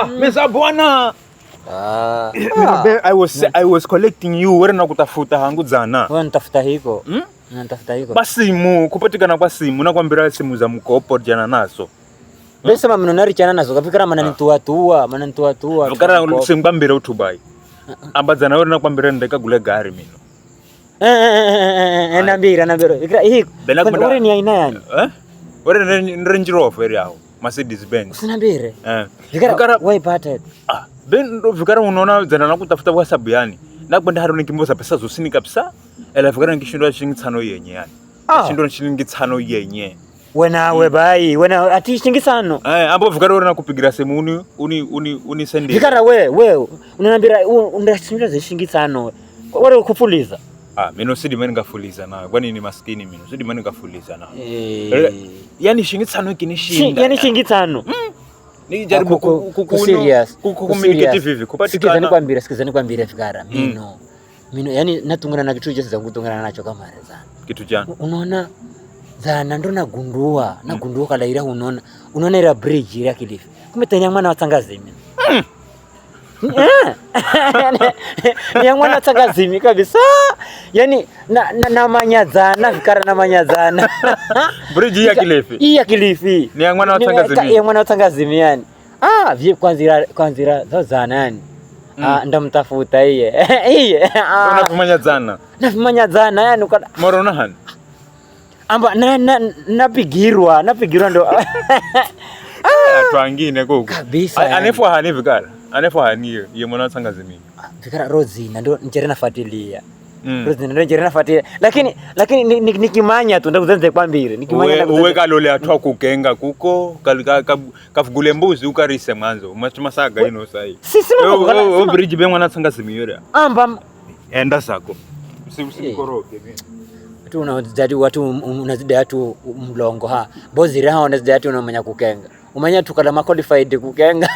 Mesa bwana. I was collecting you. Wewe nakutafuta hangu zana. Wewe nitafuta hiko. Nitafuta hiko. Basimu kupatikana kwa simu nakwambira simu za mkopo jana nazo. Bese mama mnonari chana nazo kafikira mananitua. Fikara simbambira utubai. Ambazana wewe nakwambira ndeka gule gari mino. Nambira. Fikira hiko. Wewe ni aina yani? Wewe ni Range Rover yao. Mercedes Benz. Usinambire. Fikara wewe pata. Ndo fikara unaona zana nakutafuta kwa sababu yani. Nakwenda haro nikimboza pesa zosini kabisa. Ela fikara nikishindwa shilingi 5 yenye yani. Shindwa shilingi 5 yenye. Wewe bai, ati shilingi 5. Ambo fikara wewe nakupigira simu uni send. Fikara wewe unaniambia unashinda za shilingi 5. Wewe kufuliza. Mimi sidi mimi ngafuliza na. Kwani ni maskini mimi. Sidi mimi ngafuliza na. Yani shilingi 5 kinishinda. Yani shilingi 5. Ni jaribu kukumiliki vivi kupatikana. Sikiza nikwambie fikara. Mino yani natungana na kitu chochote kutungana nacho kama rezana. Kitu gani? Unaona zana ndo nagundua kala ila unaona ila bridge ya Kilifi. Kumbe tanya mwana watangazimi. Ni mwana watangazimi kabisa. Yani na manyazana fikara na manyazana. Bridge ya Kilifi. Hii ya Kilifi. Ni mwana watangazimi. Ni mwana watangazimi yani. Vie kwanzira za zana yani. Ndamtafuta iye. Unafumanya zana yani Morona hani. Amba napigirwa ndo. Twangine koko. Kabisa. Anefwa hani vikara. Anefwa hani ye mwana watangazimi. Vikara Rosina ndo njere nafuatilia. Rosina ndo njere nafuatilia. Lakini nikimanya tu ndakuzenze kwambire. Nikimanya uwe kalole atwa kukenga kuko kafugule mbuzi ukarise mwanzo. Masaga ino sai. Sisi o bridge be mwana watangazimi yore. Amba enda sako. Usikoroke mimi. Watu unazidi watu mlongo Bozira hao unazidi watu unamanya kukenga. Umanya tukala qualified kukenga.